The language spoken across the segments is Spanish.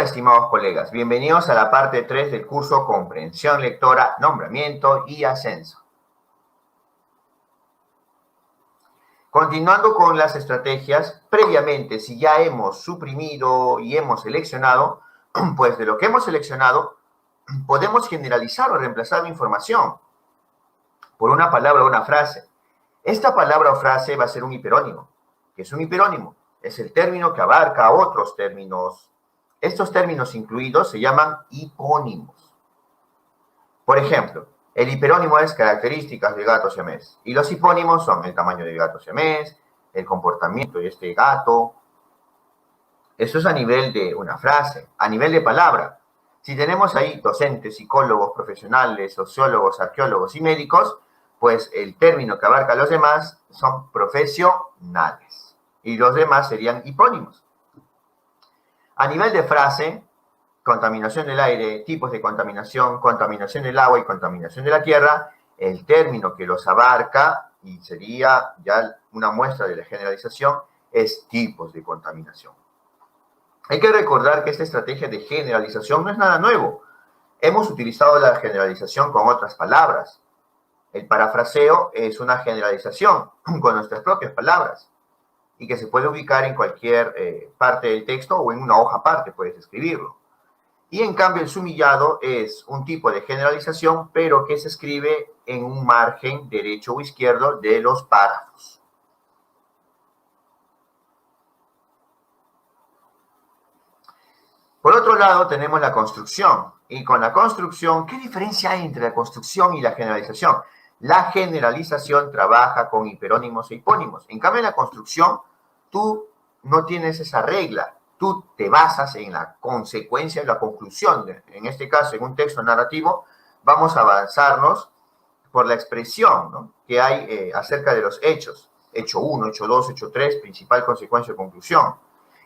estimados colegas, bienvenidos a la parte 3 del curso Comprensión Lectora, Nombramiento y Ascenso. Continuando con las estrategias, previamente, si ya hemos suprimido y hemos seleccionado, pues de lo que hemos seleccionado, podemos generalizar o reemplazar la información por una palabra o una frase. Esta palabra o frase va a ser un hiperónimo. ¿Qué es un hiperónimo? Es el término que abarca otros términos. Estos términos incluidos se llaman hipónimos. Por ejemplo, el hiperónimo es características de gato siamés. Y los hipónimos son el tamaño del gato siamés, el comportamiento de este gato. Eso es a nivel de una frase. A nivel de palabra, si tenemos ahí docentes, psicólogos, profesionales, sociólogos, arqueólogos y médicos, pues el término que abarca a los demás son profesionales. Y los demás serían hipónimos. A nivel de frase, contaminación del aire, tipos de contaminación, contaminación del agua y contaminación de la tierra, el término que los abarca, y sería ya una muestra de la generalización, es tipos de contaminación. Hay que recordar que esta estrategia de generalización no es nada nuevo. Hemos utilizado la generalización con otras palabras. El parafraseo es una generalización con nuestras propias palabras y que se puede ubicar en cualquier parte del texto o en una hoja aparte, puedes escribirlo. Y en cambio el sumillado es un tipo de generalización, pero que se escribe en un margen derecho o izquierdo de los párrafos. Por otro lado tenemos la construcción. Y con la construcción, ¿qué diferencia hay entre la construcción y la generalización? La generalización trabaja con hiperónimos e hipónimos. En cambio, en la construcción, tú no tienes esa regla. Tú te basas en la consecuencia y la conclusión. En este caso, en un texto narrativo, vamos a avanzarnos por la expresión, ¿no?, que hay acerca de los hechos. Hecho 1, hecho 2, hecho 3, principal, consecuencia y conclusión.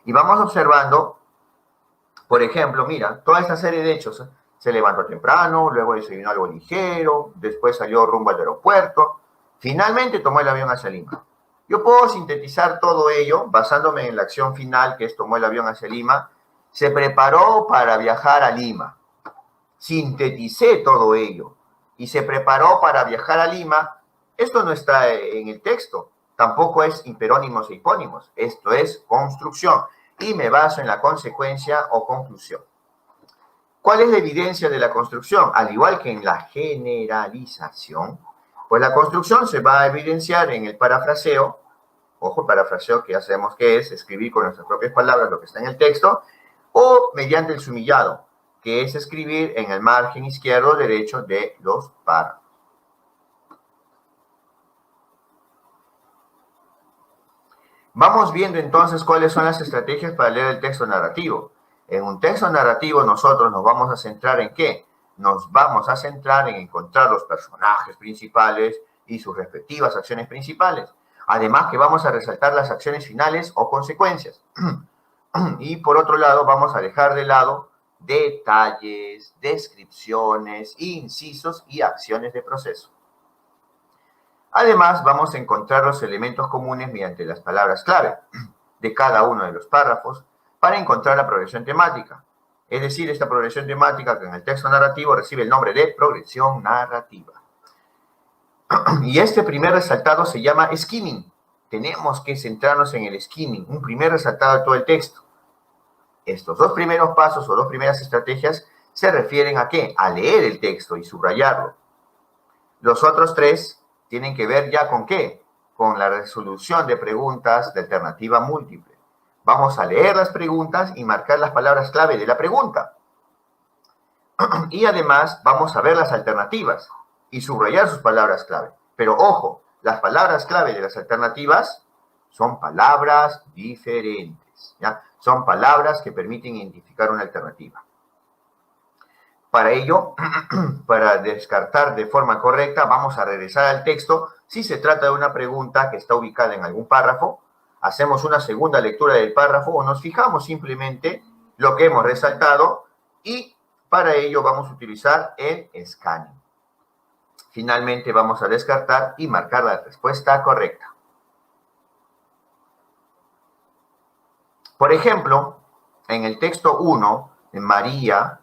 Y vamos observando, por ejemplo, mira, toda esta serie de hechos. Se levantó temprano, luego desayunó algo ligero, después salió rumbo al aeropuerto, finalmente tomó el avión hacia Lima. Yo puedo sintetizar todo ello basándome en la acción final, que es tomó el avión hacia Lima. Se preparó para viajar a Lima. Sinteticé todo ello y se preparó para viajar a Lima. Esto no está en el texto, tampoco es hiperónimos e hipónimos. Esto es construcción y me baso en la consecuencia o conclusión. ¿Cuál es la evidencia de la construcción? Al igual que en la generalización, pues la construcción se va a evidenciar en el parafraseo. Ojo, parafraseo que ya sabemos que es escribir con nuestras propias palabras lo que está en el texto, o mediante el sumillado, que es escribir en el margen izquierdo o derecho de los párrafos. Vamos viendo entonces cuáles son las estrategias para leer el texto narrativo. En un texto narrativo nosotros nos vamos a centrar ¿en qué? Nos vamos a centrar en encontrar los personajes principales y sus respectivas acciones principales. Además que vamos a resaltar las acciones finales o consecuencias. Y por otro lado vamos a dejar de lado detalles, descripciones, incisos y acciones de proceso. Además vamos a encontrar los elementos comunes mediante las palabras clave de cada uno de los párrafos, para encontrar la progresión temática. Es decir, esta progresión temática que en el texto narrativo recibe el nombre de progresión narrativa. Y este primer resaltado se llama skimming. Tenemos que centrarnos en el skimming, un primer resaltado de todo el texto. Estos dos primeros pasos o dos primeras estrategias se refieren ¿a qué? A leer el texto y subrayarlo. Los otros tres tienen que ver ya ¿con qué? Con la resolución de preguntas de alternativa múltiple. Vamos a leer las preguntas y marcar las palabras clave de la pregunta. Y además vamos a ver las alternativas y subrayar sus palabras clave. Pero ojo, las palabras clave de las alternativas son palabras diferentes, ¿ya? Son palabras que permiten identificar una alternativa. Para ello, para descartar de forma correcta, vamos a regresar al texto. Si se trata de una pregunta que está ubicada en algún párrafo, hacemos una segunda lectura del párrafo o nos fijamos simplemente lo que hemos resaltado y para ello vamos a utilizar el scanning. Finalmente vamos a descartar y marcar la respuesta correcta. Por ejemplo, en el texto 1 María,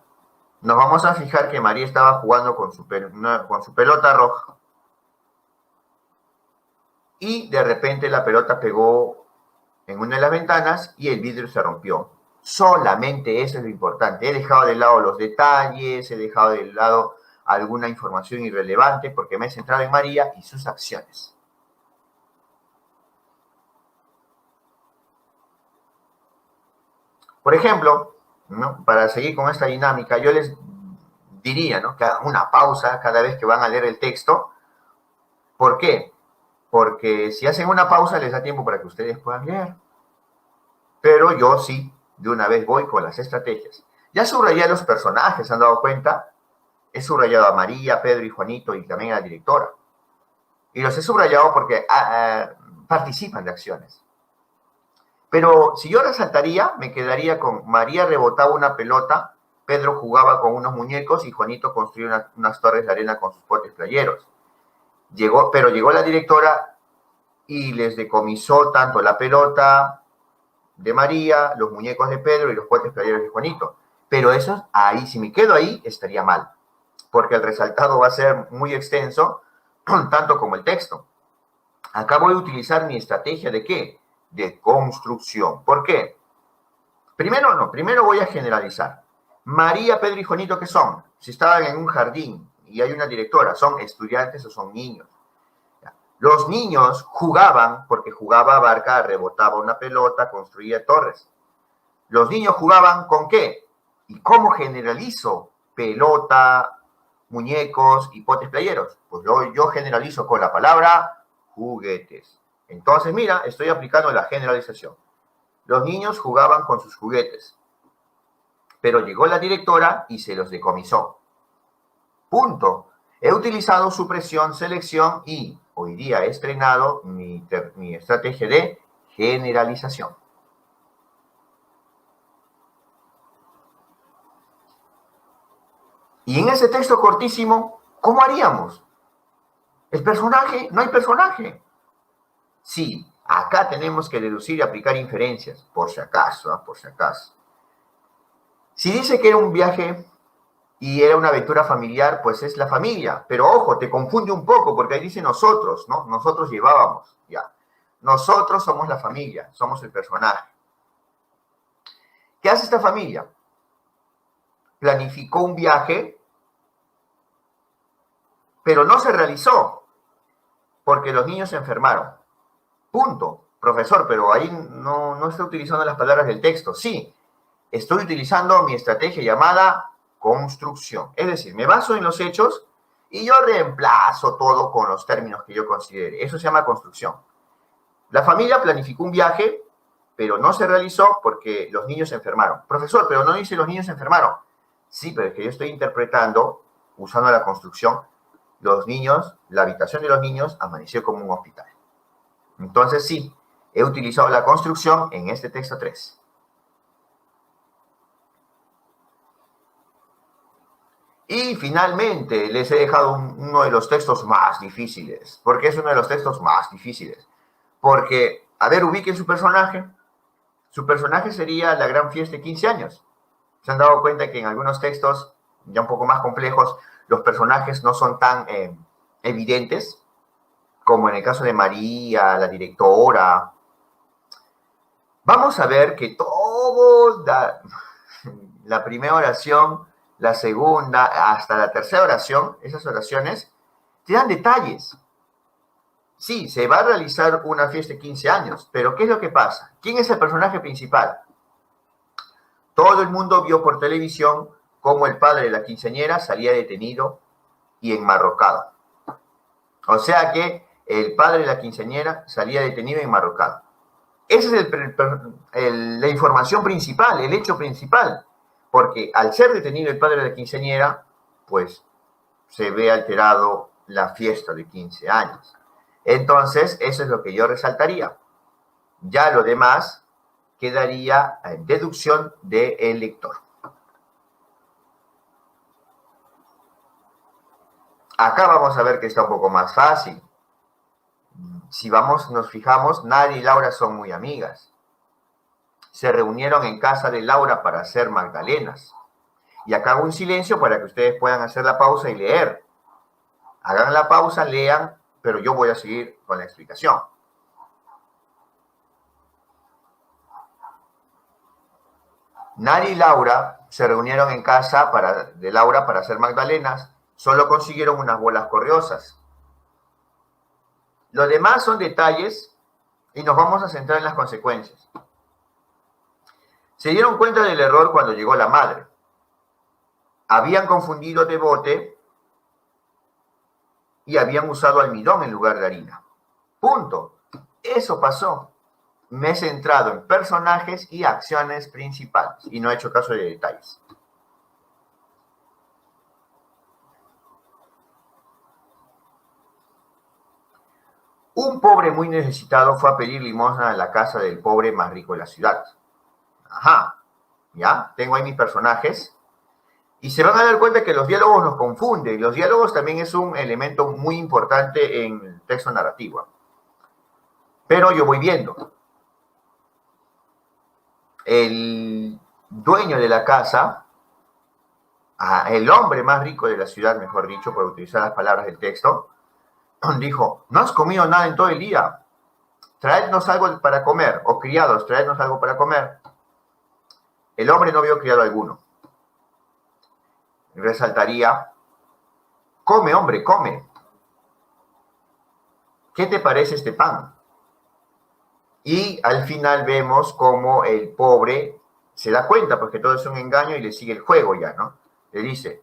nos vamos a fijar que María estaba jugando con su pelota roja. Y de repente la pelota pegó en una de las ventanas y el vidrio se rompió. Solamente eso es lo importante. He dejado de lado los detalles, he dejado de lado alguna información irrelevante porque me he centrado en María y sus acciones. Por ejemplo, ¿no?, para seguir con esta dinámica, yo les diría, ¿no?, que hagan una pausa cada vez que van a leer el texto. ¿Por qué? Porque si hacen una pausa les da tiempo para que ustedes puedan leer. Pero yo sí, de una vez voy con las estrategias. Ya subrayé a los personajes, ¿se han dado cuenta? He subrayado a María, Pedro y Juanito y también a la directora. Y los he subrayado porque participan de acciones. Pero si yo resaltaría, me quedaría con María rebotaba una pelota, Pedro jugaba con unos muñecos y Juanito construía unas torres de arena con sus potes playeros. Pero llegó la directora y les decomisó tanto la pelota de María, los muñecos de Pedro y los potes playeros de Juanito. Pero eso, ahí, si me quedo ahí, estaría mal, porque el resaltado va a ser muy extenso, tanto como el texto. Acá voy a utilizar mi estrategia ¿de qué? De construcción. ¿Por qué? Primero voy a generalizar. María, Pedro y Juanito, ¿qué son? Si estaban en un jardín y hay una directora, ¿son estudiantes o son niños? Los niños jugaban, porque jugaba barca, rebotaba una pelota, construía torres. Los niños jugaban ¿con qué? ¿Y cómo generalizo? Pelota, muñecos y potes playeros. Pues yo generalizo con la palabra juguetes. Entonces, mira, estoy aplicando la generalización. Los niños jugaban con sus juguetes, pero llegó la directora y se los decomisó. Punto. He utilizado supresión, selección y hoy día he estrenado mi estrategia de generalización. Y en ese texto cortísimo, ¿cómo haríamos? ¿El personaje? No hay personaje. Sí, acá tenemos que deducir y aplicar inferencias, por si acaso, por si acaso. Si dice que era un viaje y era una aventura familiar, pues es la familia. Pero ojo, te confunde un poco porque ahí dice nosotros, ¿no? Nosotros llevábamos, ya. Nosotros somos la familia, somos el personaje. ¿Qué hace esta familia? Planificó un viaje, pero no se realizó porque los niños se enfermaron. Punto. Profesor, pero ahí no estoy utilizando las palabras del texto. Sí, estoy utilizando mi estrategia llamada construcción. Es decir, me baso en los hechos y yo reemplazo todo con los términos que yo considere. Eso se llama construcción. La familia planificó un viaje, pero no se realizó porque los niños se enfermaron. Profesor, pero no dice los niños se enfermaron. Sí, pero es que yo estoy interpretando, usando la construcción, los niños, la habitación de los niños amaneció como un hospital. Entonces sí, he utilizado la construcción en este texto 3. Y finalmente les he dejado uno de los textos más difíciles. ¿Por qué es uno de los textos más difíciles? Porque, a ver, ubiquen su personaje. Su personaje sería la gran fiesta de 15 años. ¿Se han dado cuenta que en algunos textos, ya un poco más complejos, los personajes no son tan evidentes? Como en el caso de María, la directora. Vamos a ver que toda la primera oración, la segunda, hasta la tercera oración, esas oraciones, te dan detalles. Sí, se va a realizar una fiesta de 15 años, pero ¿qué es lo que pasa? ¿Quién es el personaje principal? Todo el mundo vio por televisión cómo el padre de la quinceañera salía detenido y enmarrocado. O sea que el padre de la quinceañera salía detenido y enmarrocado. Esa es la información principal, el hecho principal. Porque al ser detenido el padre de la quinceañera, pues se ve alterado la fiesta de 15 años. Entonces, eso es lo que yo resaltaría. Ya lo demás quedaría en deducción del lector. Acá vamos a ver que está un poco más fácil. Si nos fijamos, Nadia y Laura son muy amigas. Se reunieron en casa de Laura para hacer magdalenas. Y acá hago un silencio para que ustedes puedan hacer la pausa y leer. Hagan la pausa, lean, pero yo voy a seguir con la explicación. Nari y Laura se reunieron en casa de Laura para hacer magdalenas. Solo consiguieron unas bolas corriosas. Los demás son detalles y nos vamos a centrar en las consecuencias. Se dieron cuenta del error cuando llegó la madre. Habían confundido de bote y habían usado almidón en lugar de harina. Punto. Eso pasó. Me he centrado en personajes y acciones principales y no he hecho caso de detalles. Un pobre muy necesitado fue a pedir limosna a la casa del pobre más rico de la ciudad. Ajá, ya, tengo ahí mis personajes. Y se van a dar cuenta que los diálogos nos confunden. Los diálogos también es un elemento muy importante en el texto narrativo. Pero yo voy viendo. El dueño de la casa, el hombre más rico de la ciudad, mejor dicho, por utilizar las palabras del texto, dijo, no has comido nada en todo el día, traednos algo para comer, o criados, traednos algo para comer. El hombre no vio criado alguno. Resaltaría, come hombre, come. ¿Qué te parece este pan? Y al final vemos cómo el pobre se da cuenta, porque todo es un engaño y le sigue el juego ya, ¿no? Le dice,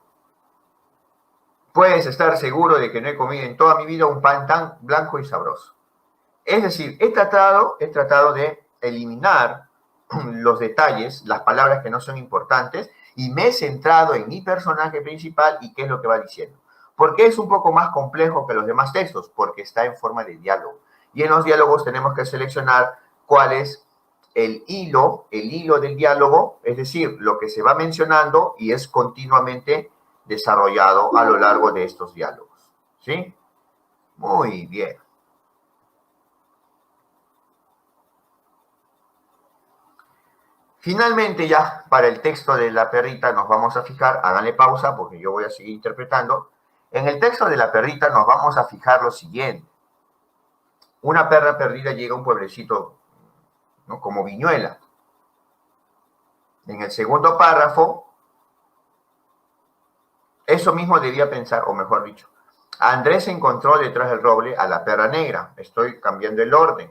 puedes estar seguro de que no he comido en toda mi vida un pan tan blanco y sabroso. Es decir, he tratado de eliminar los detalles, las palabras que no son importantes, y me he centrado en mi personaje principal y qué es lo que va diciendo. ¿Por qué es un poco más complejo que los demás textos? Porque está en forma de diálogo. Y en los diálogos tenemos que seleccionar cuál es el hilo del diálogo, es decir, lo que se va mencionando y es continuamente desarrollado a lo largo de estos diálogos. ¿Sí? Muy bien. Finalmente ya para el texto de la perrita nos vamos a fijar, háganle pausa porque yo voy a seguir interpretando. En el texto de la perrita nos vamos a fijar lo siguiente. Una perra perdida llega a un pueblecito, ¿no?, como Viñuela. En el segundo párrafo, eso mismo debía pensar, o mejor dicho, Andrés encontró detrás del roble a la perra negra. Estoy cambiando el orden.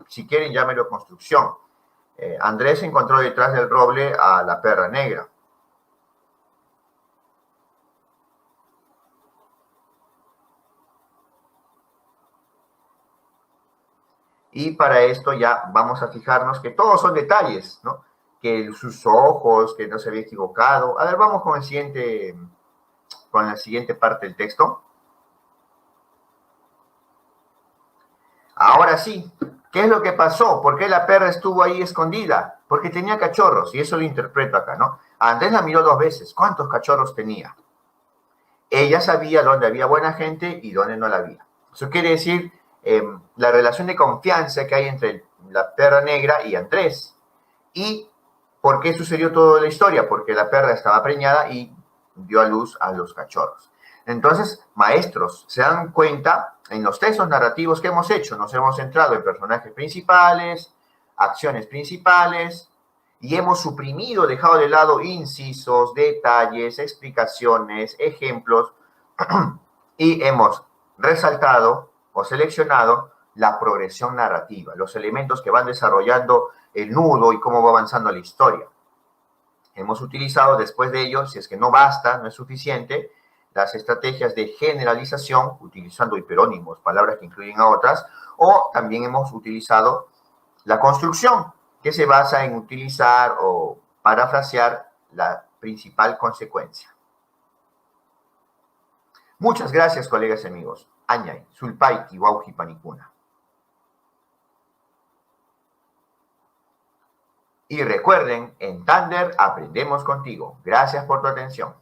Si quieren, llámelo construcción. Andrés encontró detrás del roble a la perra negra. Y para esto ya vamos a fijarnos que todos son detalles, ¿no? Que sus ojos, que no se había equivocado. A ver, vamos con la siguiente parte del texto. Ahora sí, ¿qué es lo que pasó? ¿Por qué la perra estuvo ahí escondida? Porque tenía cachorros, y eso lo interpreto acá, ¿no? Andrés la miró 2 veces. ¿Cuántos cachorros tenía? Ella sabía dónde había buena gente y dónde no la había. Eso quiere decir la relación de confianza que hay entre la perra negra y Andrés. ¿Y por qué sucedió toda la historia? Porque la perra estaba preñada y dio a luz a los cachorros. Entonces, maestros, se dan cuenta en los textos narrativos que hemos hecho, nos hemos centrado en personajes principales, acciones principales, y hemos suprimido, dejado de lado incisos, detalles, explicaciones, ejemplos, y hemos resaltado o seleccionado la progresión narrativa, los elementos que van desarrollando el nudo y cómo va avanzando la historia. Hemos utilizado después de ello, si es que no basta, no es suficiente, las estrategias de generalización, utilizando hiperónimos, palabras que incluyen a otras, o también hemos utilizado la construcción, que se basa en utilizar o parafrasear la principal consecuencia. Muchas gracias, colegas y amigos. Añay, Sulpay, Kiwauji, Panicuna. Y recuerden, en Thunder aprendemos contigo. Gracias por tu atención.